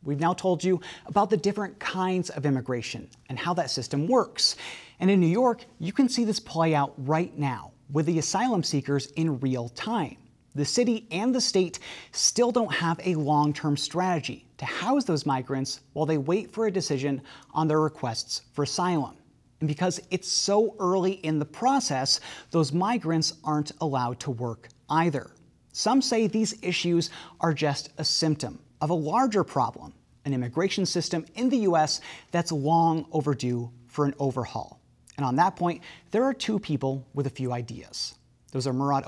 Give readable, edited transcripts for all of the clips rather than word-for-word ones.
we've now told you about the different kinds of immigration and how that system works. And in New York, you can see this play out right now with the asylum seekers in real time. The city and the state still don't have a long-term strategy to house those migrants while they wait for a decision on their requests for asylum. And because it's so early in the process, those migrants aren't allowed to work either. Some say these issues are just a symptom of a larger problem, an immigration system in the US that's long overdue for an overhaul. And on that point, there are two people with a few ideas. Those are Murad,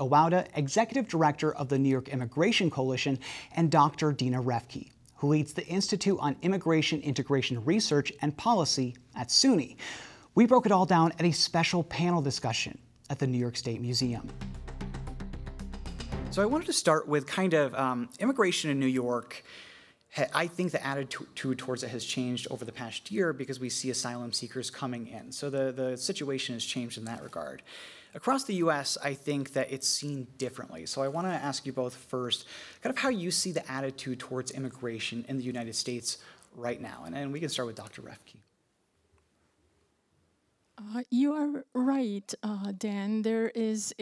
Executive Director of the New York Immigration Coalition, and Dr. Dina Refki, who leads the Institute on Immigration Integration Research and Policy at SUNY. We broke it all down at a special panel discussion at the New York State Museum. So I wanted to start with kind of immigration in New York. I think the attitude towards it has changed over the past year because we see asylum seekers coming in. So the situation has changed in that regard. Across the US, I think that it's seen differently. So I want to ask you both first, kind of how you see the attitude towards immigration in the United States right now. And we can start with Dr. Refki. You are right, Dan. There's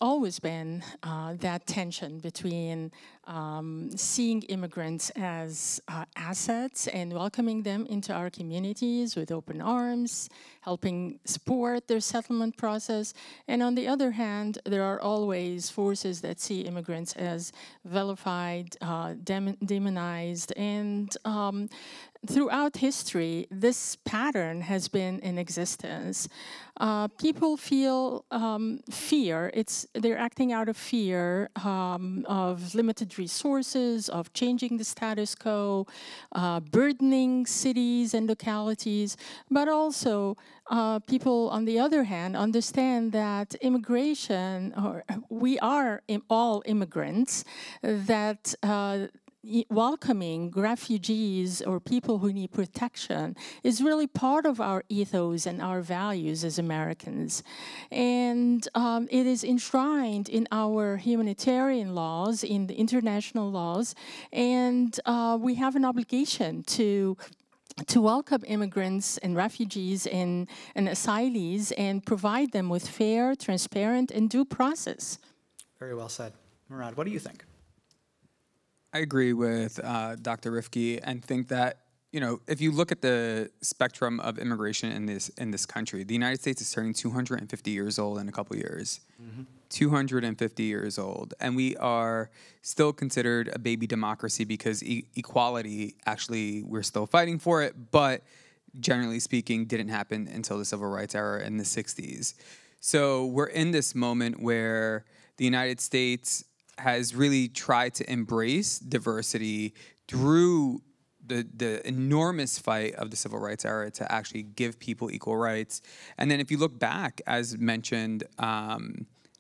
always been that tension between seeing immigrants as assets and welcoming them into our communities with open arms, helping support their settlement process. And on the other hand, there are always forces that see immigrants as vilified, demonized, and throughout history, this pattern has been in existence. People feel fear. They're acting out of fear of limited resources, of changing the status quo, burdening cities and localities, but also people, on the other hand, understand that immigration, or we are all immigrants, that welcoming refugees or people who need protection is really part of our ethos and our values as Americans. And it is enshrined in our humanitarian laws, in the international laws, and we have an obligation to welcome immigrants and refugees and asylees and provide them with fair, transparent, and due process. Very well said. Murad, what do you think? I agree with Dr. Refki and think that, you know, if you look at the spectrum of immigration in this country, the United States is turning 250 years old in a couple years. 250 years old. And we are still considered a baby democracy because equality, actually, we're still fighting for it, but generally speaking, didn't happen until the Civil Rights era in the 60s. So we're in this moment where the United States has really tried to embrace diversity through the enormous fight of the Civil Rights era to actually give people equal rights. And then if you look back, as mentioned,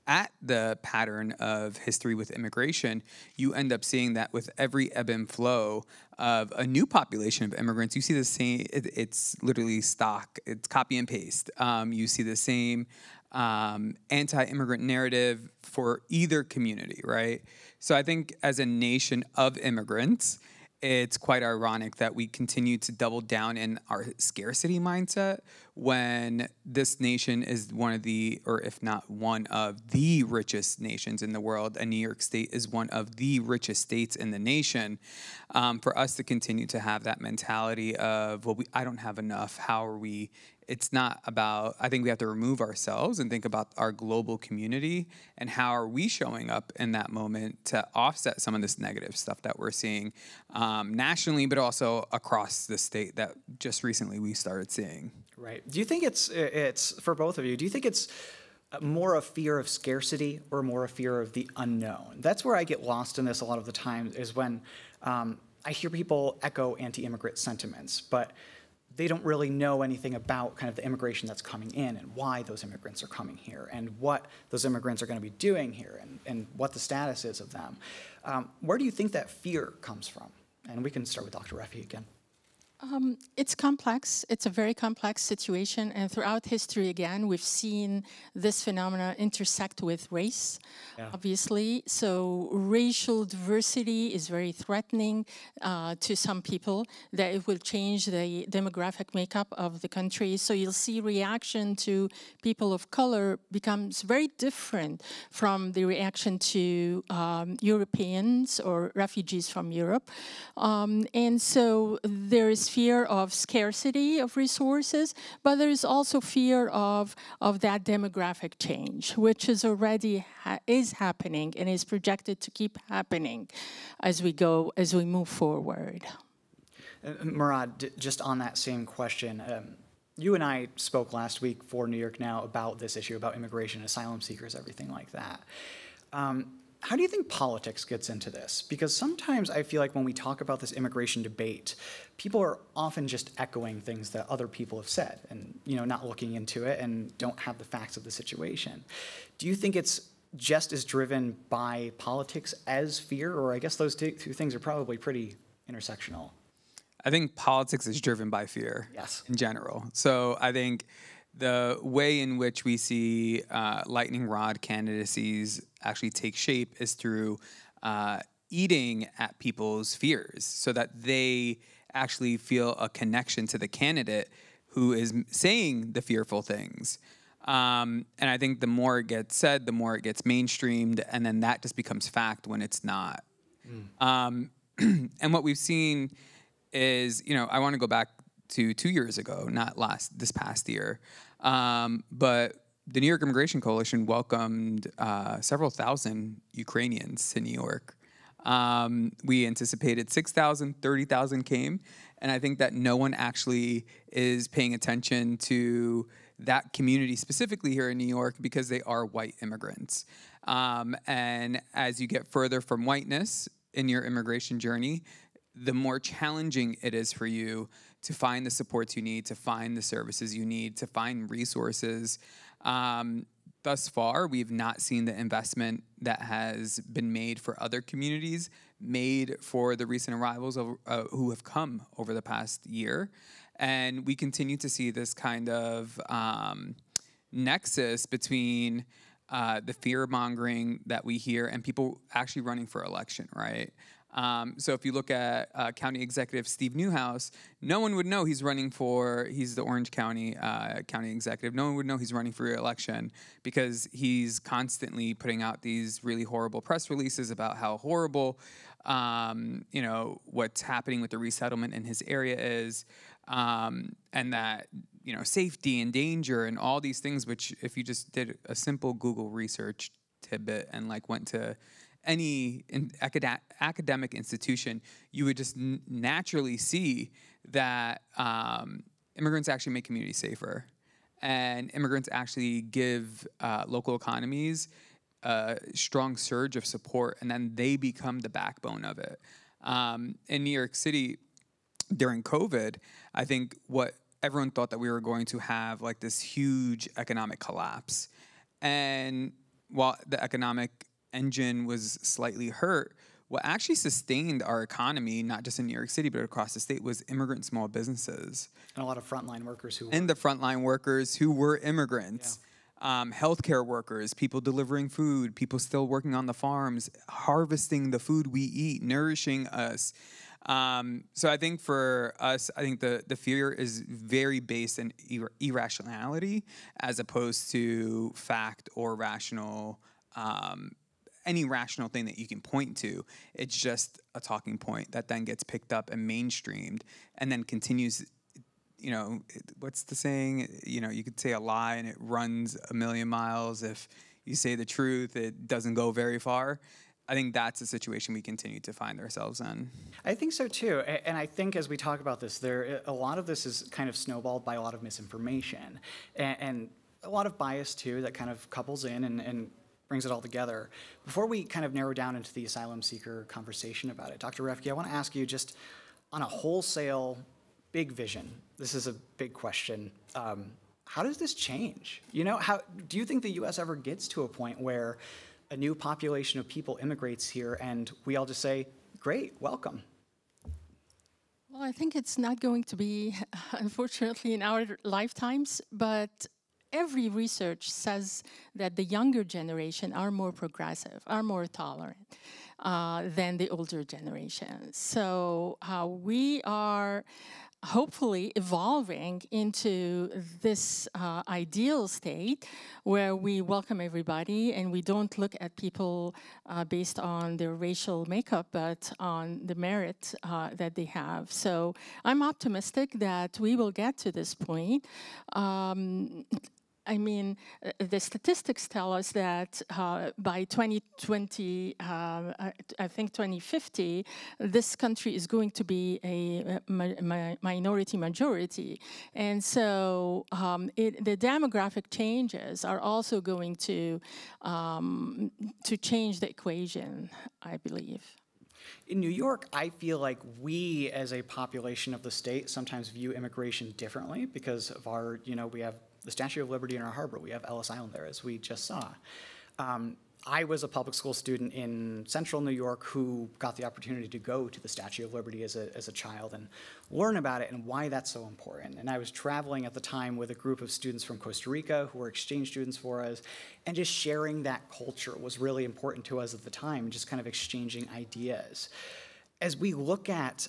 at the pattern of history with immigration, you end up seeing that with every ebb and flow of a new population of immigrants, you see the same, it's literally stock, it's copy and paste. You see the same anti-immigrant narrative for either community, right? So I think as a nation of immigrants, it's quite ironic that we continue to double down in our scarcity mindset when this nation is one of the, or if not one of the richest nations in the world, and New York State is one of the richest states in the nation. For us to continue to have that mentality of, well, I don't have enough, how are we? It's not about, I think we have to remove ourselves and think about our global community and how are we showing up in that moment to offset some of this negative stuff that we're seeing nationally, but also across the state that just recently we started seeing. Right. Do you think it's for both of you, do you think it's more a fear of scarcity or more a fear of the unknown? That's where I get lost in this a lot of the time, is when I hear people echo anti-immigrant sentiments, but they don't really know anything about kind of the immigration that's coming in and why those immigrants are coming here and what those immigrants are going to be doing here and what the status is of them. Where do you think that fear comes from? And we can start with Dr. Refki again. It's complex. It's a very complex situation. And throughout history, again, we've seen this phenomena intersect with race, obviously. So racial diversity is very threatening to some people, that it will change the demographic makeup of the country. So you'll see reaction to people of color becomes very different from the reaction to Europeans or refugees from Europe. And so there is fear of scarcity of resources, but there is also fear of that demographic change, which is already is happening and is projected to keep happening as we move forward. Murad, just on that same question, you and I spoke last week for New York Now about this issue, about immigration, asylum seekers, everything like that. How do you think politics gets into this? Because sometimes I feel like when we talk about this immigration debate, people are often just echoing things that other people have said and, you know, not looking into it and don't have the facts of the situation. Do you think it's just as driven by politics as fear? Or I guess those two things are probably pretty intersectional. I think politics is driven by fear, yes, in general. So I think the way in which we see lightning rod candidacies actually take shape is through eating at people's fears so that they actually feel a connection to the candidate who is saying the fearful things. And I think the more it gets said, the more it gets mainstreamed, and then that just becomes fact when it's not. And what we've seen is, you know, I want to go back to 2 years ago, not this past year. But the New York Immigration Coalition welcomed several thousand Ukrainians to New York. We anticipated 6,000, 30,000 came. And I think that no one actually is paying attention to that community specifically here in New York because they are white immigrants. And as you get further from whiteness in your immigration journey, the more challenging it is for you to find the supports you need, to find the services you need, to find resources. Thus far, we've not seen the investment that has been made for other communities, made for the recent arrivals who have come over the past year. And we continue to see this kind of nexus between the fear-mongering that we hear and people actually running for election, right? So if you look at County Executive Steve Newhouse, no one would know he's the Orange County County Executive. No one would know he's running for re-election because he's constantly putting out these really horrible press releases about how horrible, you know, what's happening with the resettlement in his area is, and that, you know, safety and danger and all these things, which if you just did a simple Google research tidbit and like went to any academic institution, you would just naturally see that immigrants actually make communities safer. And immigrants actually give local economies a strong surge of support, and then they become the backbone of it. In New York City, during COVID, I think what everyone thought that we were going to have like this huge economic collapse. And while the economic engine was slightly hurt, what actually sustained our economy, not just in New York City, but across the state, was immigrant small businesses. And a lot of frontline workers who And the frontline workers who were immigrants. Yeah. Healthcare workers, people delivering food, people still working on the farms, harvesting the food we eat, nourishing us. So I think for us, I think the fear is very based in irrationality as opposed to fact or rational, any rational thing that you can point to. It's just a talking point that then gets picked up and mainstreamed and then continues. You know, what's the saying? You know, you could say a lie and it runs a million miles. If you say the truth, it doesn't go very far. I think that's the situation we continue to find ourselves in. I think so too, and I think as we talk about this, a lot of this is kind of snowballed by a lot of misinformation and a lot of bias too that kind of couples in and brings it all together. Before we kind of narrow down into the asylum seeker conversation about it, Dr. Refki, I want to ask you just on a wholesale big vision. This is a big question. How does this change? You know, how do you think the U.S. ever gets to a point where a new population of people immigrates here and we all just say, great, welcome? Well, I think it's not going to be, unfortunately, in our lifetimes, but every research says that the younger generation are more progressive, are more tolerant than the older generation. So we are hopefully evolving into this ideal state where we welcome everybody and we don't look at people based on their racial makeup, but on the merit that they have. So I'm optimistic that we will get to this point. I mean, the statistics tell us that by 2020, I think 2050, this country is going to be a minority majority. And so the demographic changes are also going to change the equation, I believe. In New York, I feel like we, as a population of the state, sometimes view immigration differently because of our, we have the Statue of Liberty in our harbor. We have Ellis Island there, as we just saw. I was a public school student in central New York who got the opportunity to go to the Statue of Liberty as a child and learn about it and why that's so important. And I was traveling at the time with a group of students from Costa Rica who were exchange students for us, and just sharing that culture was really important to us at the time, just kind of exchanging ideas. As we look at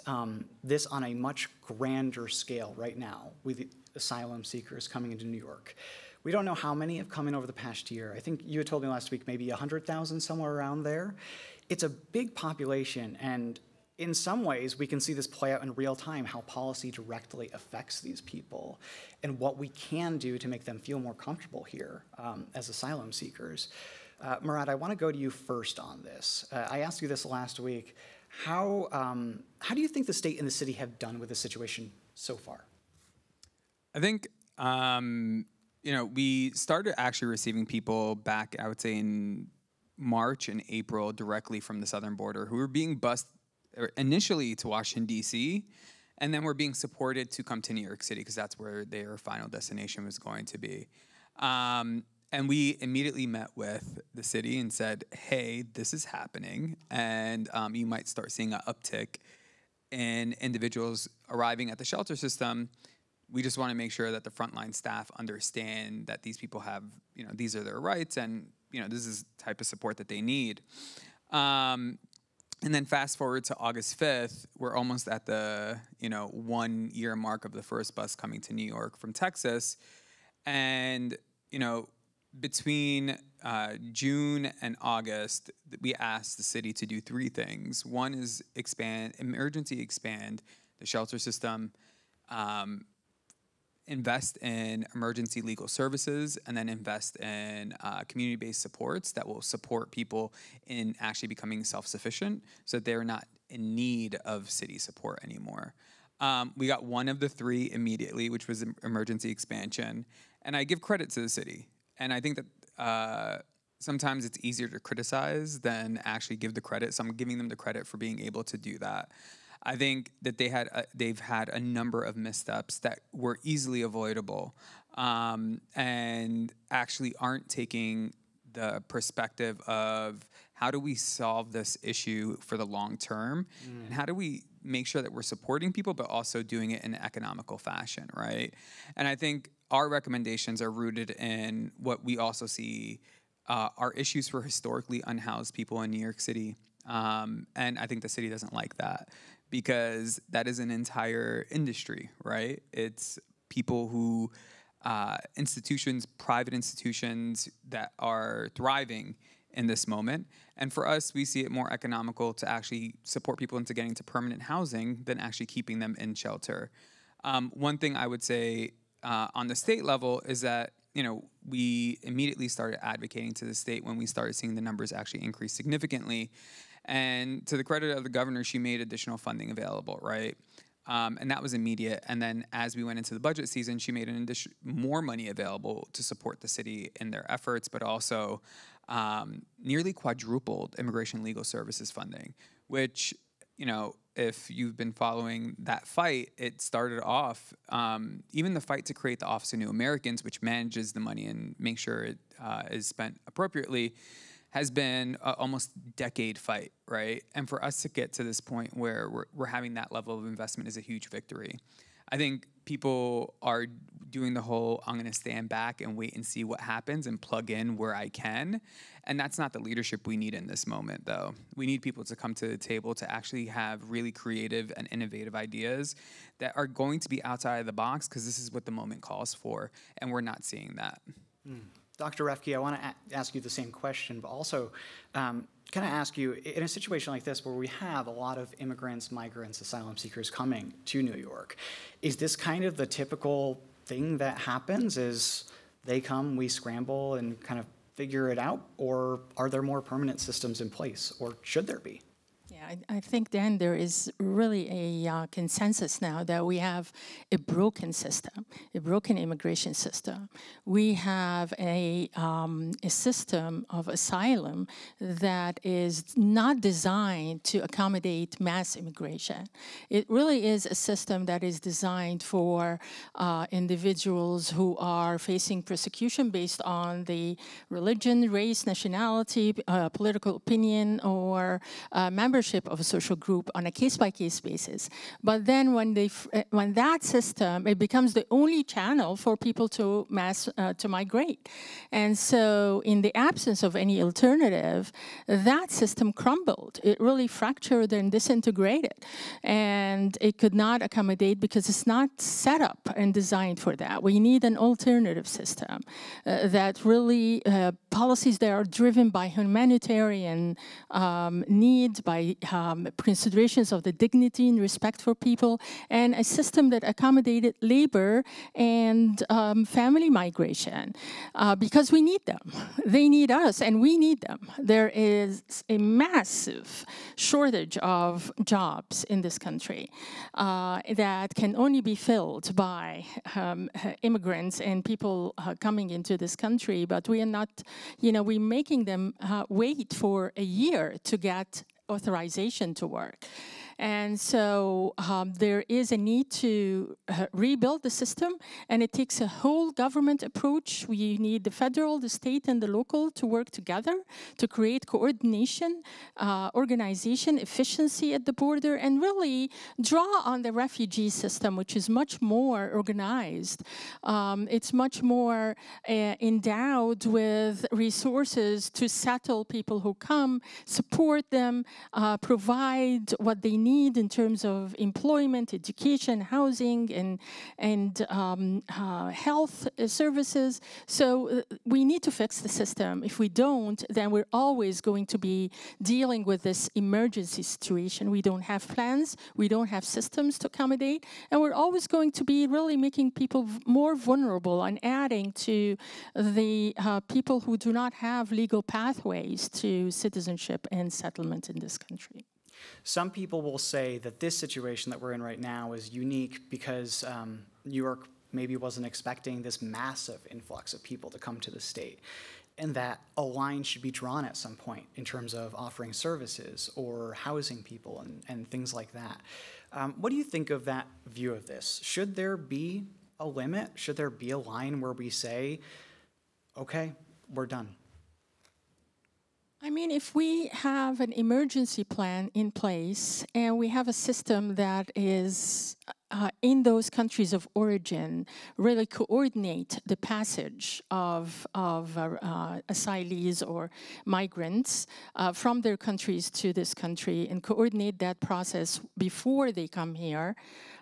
this on a much grander scale right now, with asylum seekers coming into New York, we don't know how many have come in over the past year. I think you had told me last week maybe 100,000, somewhere around there. It's a big population, and in some ways we can see this play out in real time, how policy directly affects these people and what we can do to make them feel more comfortable here as asylum seekers. Murad, I want to go to you first on this. I asked you this last week. How do you think the state and the city have done with this situation so far? I think we started actually receiving people back, I would say, in March and April directly from the southern border who were being bused initially to Washington, D.C., and then were being supported to come to New York City because that's where their final destination was going to be. And we immediately met with the city and said, hey, this is happening, and you might start seeing an uptick in individuals arriving at the shelter system. We just want to make sure that the frontline staff understand that these people have, these are their rights, and this is the type of support that they need. And then fast forward to August 5th, we're almost at the 1 year mark of the first bus coming to New York from Texas, and between June and August, we asked the city to do three things. One is emergency expand the shelter system, invest in emergency legal services, and then invest in community-based supports that will support people in actually becoming self-sufficient so that they're not in need of city support anymore. We got one of the three immediately, which was emergency expansion, and I give credit to the city. And I think that sometimes it's easier to criticize than actually give the credit, so I'm giving them the credit for being able to do that. I think that they've had a number of missteps that were easily avoidable, and actually aren't taking the perspective of how do we solve this issue for the long term, and how do we make sure that we're supporting people but also doing it in an economical fashion, right? And I think our recommendations are rooted in what we also see are issues for historically unhoused people in New York City, and I think the city doesn't like that, because that is an entire industry, right? It's people who, private institutions that are thriving in this moment. And for us, we see it more economical to actually support people into getting to permanent housing than actually keeping them in shelter. One thing I would say on the state level is that, we immediately started advocating to the state when we started seeing the numbers actually increase significantly. And to the credit of the governor, she made additional funding available, right? And that was immediate. And then as we went into the budget season, she made more money available to support the city in their efforts, but also nearly quadrupled immigration legal services funding, which, if you've been following that fight, it started off, even the fight to create the Office of New Americans, which manages the money and makes sure it is spent appropriately, has been a almost decade fight, right? And for us to get to this point where we're having that level of investment is a huge victory. I think people are doing the whole, I'm going to stand back and wait and see what happens and plug in where I can. And that's not the leadership we need in this moment, though. We need people to come to the table to actually have really creative and innovative ideas that are going to be outside of the box, because this is what the moment calls for, and we're not seeing that. Dr. Refki, I want to ask you the same question, but also kind of ask you, in a situation like this where we have a lot of immigrants, migrants, asylum seekers coming to New York, is this kind of the typical thing that happens? Is they come, we scramble and kind of figure it out? Or are there more permanent systems in place, or should there be? Yeah, I think, Dan, there is really a consensus now that we have a broken system, a broken immigration system. We have a system of asylum that is not designed to accommodate mass immigration. It really is a system that is designed for individuals who are facing persecution based on the religion, race, nationality, political opinion, or membership of a social group on a case-by-case basis. But then when that system, it becomes the only channel for people to migrate. And so in the absence of any alternative, that system crumbled. It really fractured and disintegrated. And it could not accommodate because it's not set up and designed for that. We need an alternative system that really, policies that are driven by humanitarian needs, by considerations of the dignity and respect for people, and a system that accommodated labor and family migration, because we need them. They need us, and we need them. There is a massive shortage of jobs in this country that can only be filled by immigrants and people coming into this country, but we are not, we're making them wait for a year to get authorization to work. And so there is a need to rebuild the system, and it takes a whole government approach. We need the federal, the state, and the local to work together to create coordination, organization, efficiency at the border, and really draw on the refugee system, which is much more organized. It's much more endowed with resources to settle people who come, support them, provide what they need in terms of employment, education, housing, and health services. So we need to fix the system. If we don't, then we're always going to be dealing with this emergency situation. We don't have plans, we don't have systems to accommodate, and we're always going to be really making people more vulnerable and adding to the people who do not have legal pathways to citizenship and settlement in this country. Some people will say that this situation that we're in right now is unique because New York maybe wasn't expecting this massive influx of people to come to the state, and that a line should be drawn at some point in terms of offering services or housing people and things like that. What do you think of that view of this? Should there be a limit? Should there be a line where we say, okay, we're done? I mean, if we have an emergency plan in place and we have a system that is in those countries of origin, really coordinate the passage of asylees or migrants from their countries to this country and coordinate that process before they come here,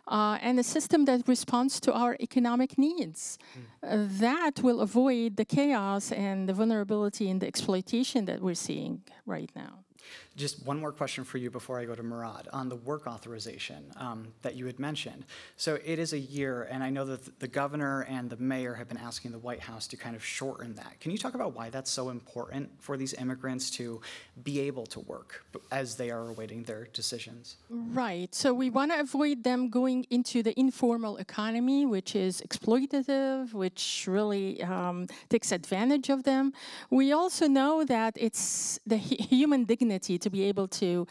and a system that responds to our economic needs. That will avoid the chaos and the vulnerability and the exploitation that we're seeing right now. Just one more question for you before I go to Murad on the work authorization that you had mentioned. So it is a year, and I know that the governor and the mayor have been asking the White House to kind of shorten that. Can you talk about why that's so important for these immigrants to be able to work as they are awaiting their decisions? Right. So we want to avoid them going into the informal economy, which is exploitative, which really takes advantage of them. We also know that it's the human dignity dignity to be able to,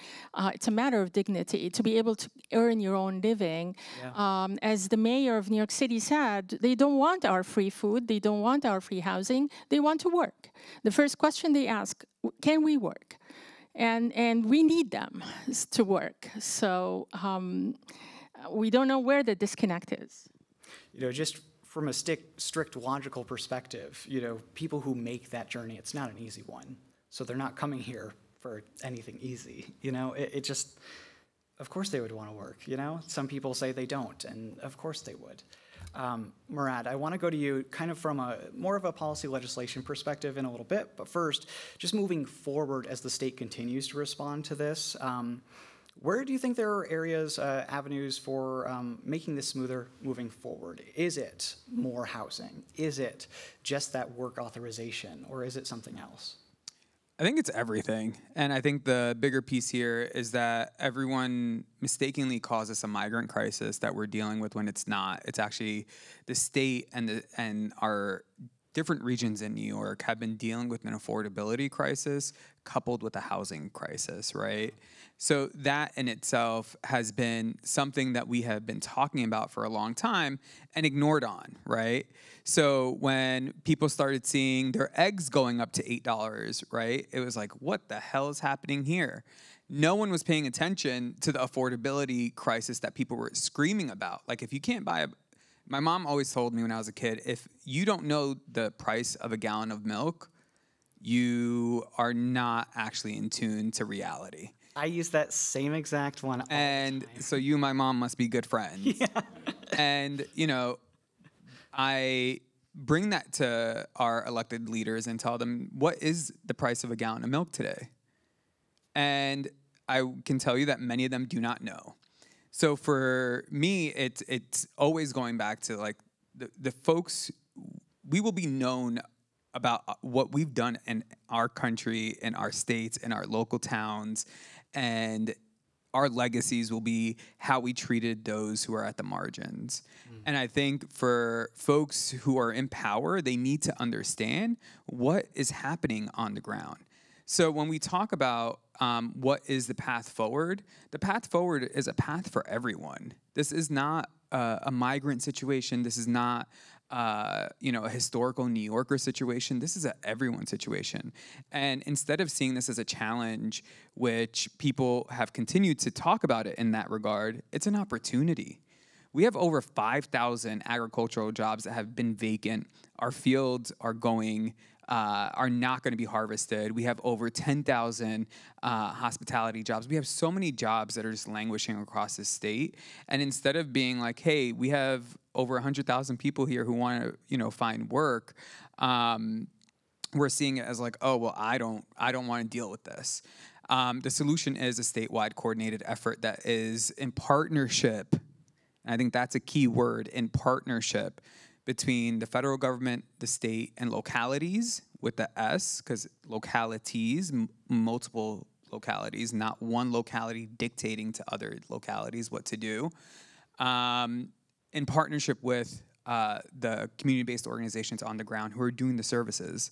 it's a matter of dignity, to be able to earn your own living. Yeah. As the mayor of New York City said, they don't want our free food, they don't want our free housing, they want to work. The first question they ask, can we work? And we need them to work. So we don't know where the disconnect is. Just from a strict logical perspective, people who make that journey, it's not an easy one. So they're not coming here for anything easy. It just, of course they would want to work. Some people say they don't, and of course they would. Murad, I want to go to you kind of from more of a policy legislation perspective in a little bit, but first, just moving forward as the state continues to respond to this, where do you think there are areas, avenues for making this smoother moving forward? Is it more housing? Is it just that work authorization, or is it something else? I think it's everything. And I think the bigger piece here is that everyone mistakenly calls this a migrant crisis that we're dealing with when it's not. It's actually the state and our different regions in New York have been dealing with an affordability crisis coupled with a housing crisis, right? So that in itself has been something that we have been talking about for a long time and ignored on, right? So when people started seeing their eggs going up to $8, right, it was like, what the hell is happening here? No one was paying attention to the affordability crisis that people were screaming about. Like, if you can't buy my mom always told me when I was a kid, if you don't know the price of a gallon of milk, you are not actually in tune to reality. I use that same exact one all the time. So you and my mom must be good friends. Yeah. And, I bring that to our elected leaders and tell them, what is the price of a gallon of milk today? And I can tell you that many of them do not know. So for me, it's always going back to like the folks, we will be known about what we've done in our country, in our states, in our local towns, and our legacies will be how we treated those who are at the margins. And I think for folks who are in power, they need to understand what is happening on the ground. So when we talk about what is the path forward is a path for everyone. This is not a migrant situation. This is not a historical New Yorker situation. This is an everyone situation. And instead of seeing this as a challenge, which people have continued to talk about it in that regard, it's an opportunity. We have over 5,000 agricultural jobs that have been vacant. Our fields are not going to be harvested. We have over 10,000 hospitality jobs. We have so many jobs that are just languishing across the state. And instead of being like, hey, we have over 100,000 people here who want to, find work, we're seeing it as like, oh, well, I don't want to deal with this. The solution is a statewide coordinated effort that is in partnership. And I think that's a key word, in partnership, between the federal government, the state, and localities with the S, because localities, multiple localities, not one locality dictating to other localities what to do, in partnership with the community-based organizations on the ground who are doing the services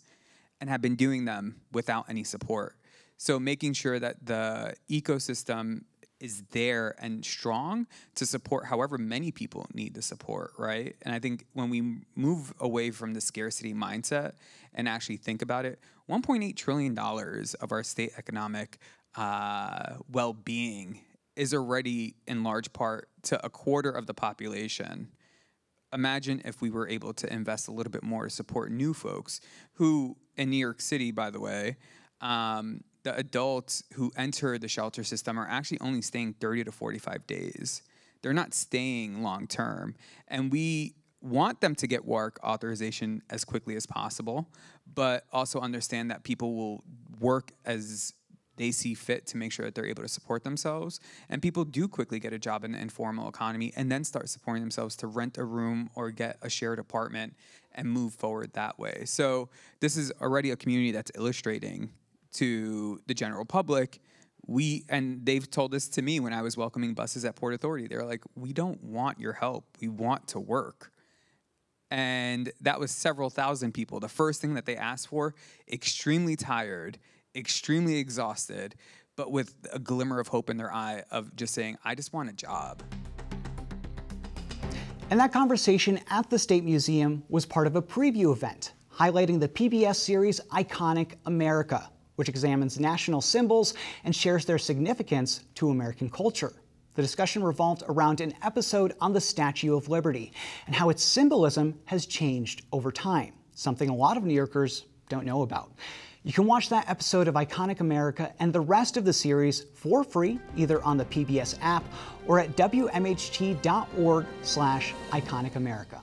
and have been doing them without any support. So making sure that the ecosystem is there and strong to support however many people need the support, right? And I think when we move away from the scarcity mindset and actually think about it, $1.8 trillion of our state economic well-being is already in large part to a quarter of the population. Imagine if we were able to invest a little bit more to support new folks who, in New York City, by the way, the adults who enter the shelter system are actually only staying 30 to 45 days. They're not staying long term. And we want them to get work authorization as quickly as possible, but also understand that people will work as they see fit to make sure that they're able to support themselves. And people do quickly get a job in the informal economy and then start supporting themselves to rent a room or get a shared apartment and move forward that way. So this is already a community that's illustrating to the general public. And they've told this to me when I was welcoming buses at Port Authority. They're like, we don't want your help. We want to work. And that was several thousand people. The first thing that they asked for, extremely tired, extremely exhausted, but with a glimmer of hope in their eye of just saying, I just want a job. And that conversation at the State Museum was part of a preview event highlighting the PBS series Iconic America, which examines national symbols and shares their significance to American culture. The discussion revolved around an episode on the Statue of Liberty and how its symbolism has changed over time, something a lot of New Yorkers don't know about. You can watch that episode of Iconic America and the rest of the series for free, either on the PBS app or at WMHT.org/IconicAmerica.